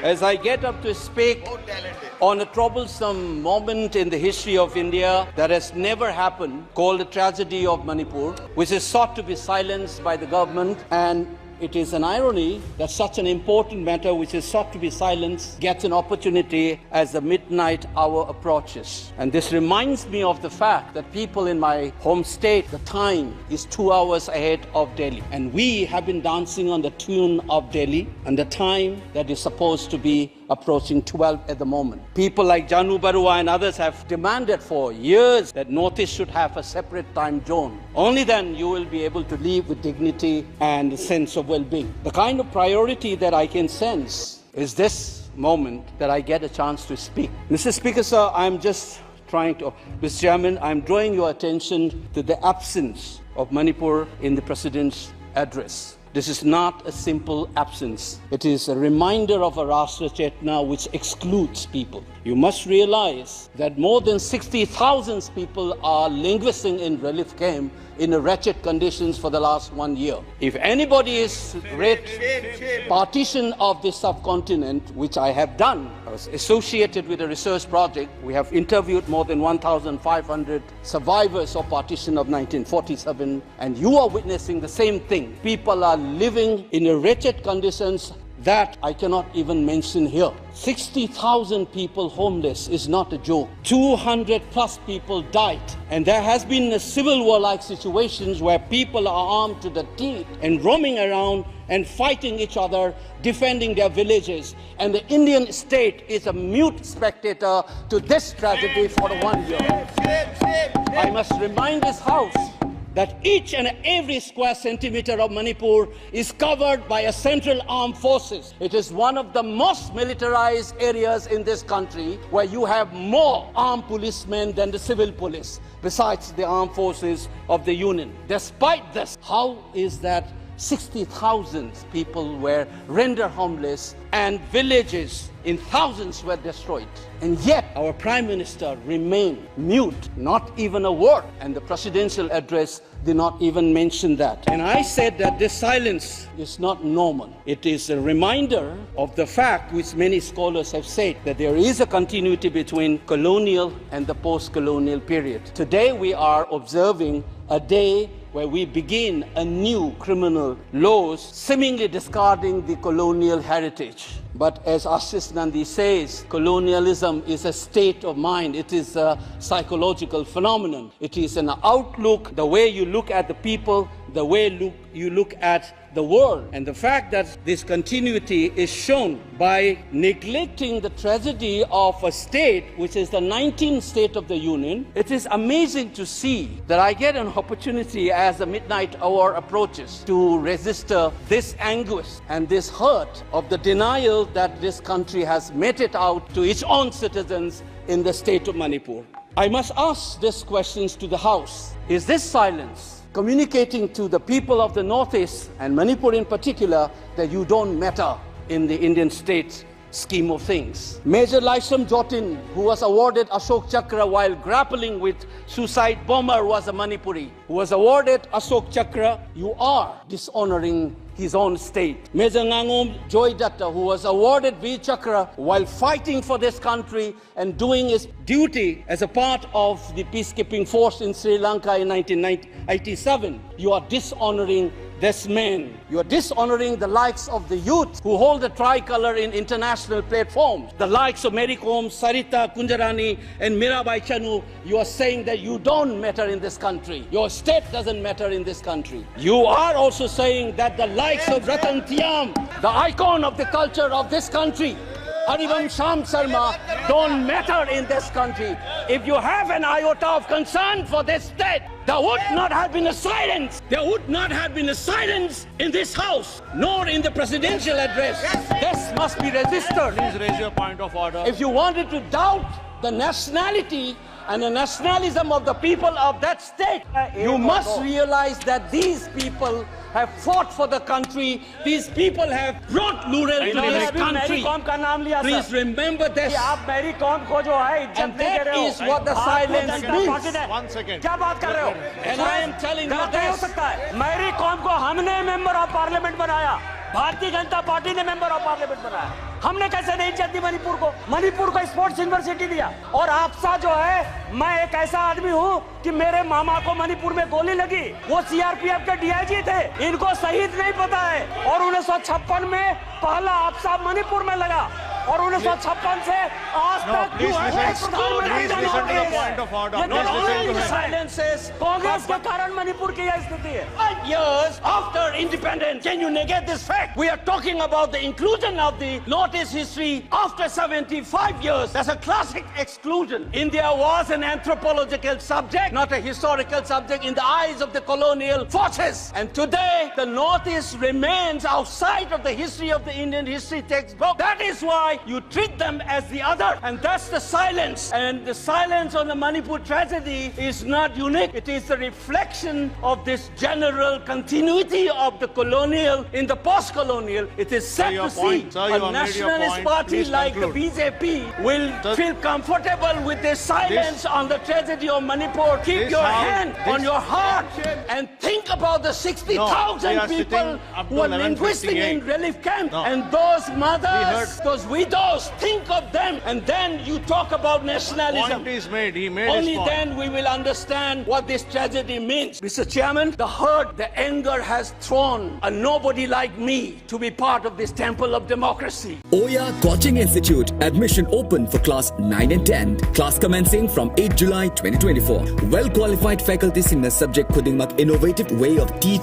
As I get up to speak on a troublesome moment in the history of India that has never happened, called the tragedy of Manipur, which is sought to be silenced by the government, and it is an irony that such an important matter which is sought to be silenced gets an opportunity as the midnight hour approaches. And this reminds me of the fact that people in my home state, the time is 2 hours ahead of Delhi. And we have been dancing on the tune of Delhi and the time that is supposed to be approaching 12 at the moment. People like Janu Barua and others have demanded for years that Northeast should have a separate time zone. Only then you will be able to live with dignity and a sense of well-being. The kind of priority that I can sense is this moment that I get a chance to speak. Mr. Speaker, sir, I'm just trying to, Mr. Chairman, I'm drawing your attention to the absence of Manipur in the President's address. This is not a simple absence. It is a reminder of a Rashtra Chetna which excludes people. You must realize that more than 60,000 people are languishing in relief camp in wretched conditions for the last 1 year. If anybody is read partition of this subcontinent, which I have done, I was associated with a research project. We have interviewed more than 1,500 survivors of partition of 1947, and you are witnessing the same thing. People are living in wretched conditions that I cannot even mention here. 60,000 people homeless is not a joke. 200 plus people died. And there has been a civil war-like situations where people are armed to the teeth and roaming around and fighting each other, defending their villages. And the Indian state is a mute spectator to this tragedy for 1 year. I must remind this House that each and every square centimeter of Manipur is covered by a central armed forces. It is one of the most militarized areas in this country where you have more armed policemen than the civil police, besides the armed forces of the Union. Despite this, how is that 60,000 people were rendered homeless and villages in thousands were destroyed? And yet our Prime Minister remained mute, not even a word. And the presidential address did not even mention that. And I said that this silence is not normal. It is a reminder of the fact which many scholars have said, that there is a continuity between colonial and the post-colonial period. Today we are observing a day where we begin a new criminal laws, seemingly discarding the colonial heritage. But as Ashish Nandi says, colonialism is a state of mind. It is a psychological phenomenon. It is an outlook, the way you look at the people, the way you look at the world. And the fact that this continuity is shown by neglecting the tragedy of a state which is the 19th state of the Union. It is amazing to see that I get an opportunity as the midnight hour approaches to register this anguish and this hurt of the denial that this country has meted out to its own citizens in the state of Manipur. I must ask these questions to the House. Is this silence communicating to the people of the Northeast and Manipur in particular that you don't matter in the Indian state scheme of things? Major Laisam Jotin, who was awarded Ashok Chakra while grappling with suicide bomber, was a Manipuri, who was awarded Ashok Chakra. You are dishonoring his own state. Major Ngangom Joy Datta, who was awarded Veer Chakra while fighting for this country and doing his duty as a part of the peacekeeping force in Sri Lanka in 1987. You are dishonoring this man. You are dishonoring the likes of the youth who hold the tricolor in international platforms. The likes of Mary Kom, Sarita Kunjarani and Mirabai Chanu. You are saying that you don't matter in this country. Your state doesn't matter in this country. You are also saying that the likes of Ratan Tiam, the icon of the culture of this country, Harivam Sham Sharma, don't matter in this country. If you have an iota of concern for this state, there would not have been a silence. There would not have been a silence in this House, nor in the presidential address. This must be registered. Please raise your point of order. If you wanted to doubt the nationality and the nationalism of the people of that state, you must realize that these people have fought for the country. These people have brought Lural to this country. Please remember this. And that is what the silence means. 1 second. And I am telling you this. Mary Kom को हमने member of parliament बनाया Bharatiya Janata party ने member of parliament बनाया। हमने कैसे नहीं इज्जत दी मणिपुर को? मणिपुर को स्पोर्ट्स यूनिवर्सिटी दिया। और आपसा जो है, मैं एक ऐसा आदमी हूँ कि मेरे मामा को मणिपुर में गोली लगी, वो सीआरपीएफ के डीआईजी थे, इनको शहीद नहीं पता है। और 1956 में पहला आपसा मणिपुर में लगा और 1956 से आज तक कांग्रेस के कारण मणिपुर की यह स्थिति है। 5 years after independence, can you negate this fact? We are talking about the inclusion of the Northeast history after 75 years. That's a classic exclusion. India was an anthropological subject, not a historical subject in the eyes of the colonial forces. And today, the Northeast remains outside of the history of the Indian history textbook. That is why you treat them as the other. And that's the silence. And the silence on the Manipur tragedy is not unique. It is the reflection of this general continuity of the colonial in the post-colonial. It is sad to see a nationalist party like the BJP will feel comfortable with their silence on the tragedy of Manipur. Keep your hand on your heart and think about the 60,000 people who are linguistic in relief camp and those mothers, those widows. Think of them, and then you talk about nationalism. Point is made. He made Only his point. then we will understand what this tragedy means. Mr. Chairman, the hurt, the anger has thrown a nobody like me to be part of this temple of democracy. Oya Coaching Institute. Admission open for class 9 and 10. Class commencing from 8 July 2024. Well qualified faculties in the subject putting up innovative way of teaching.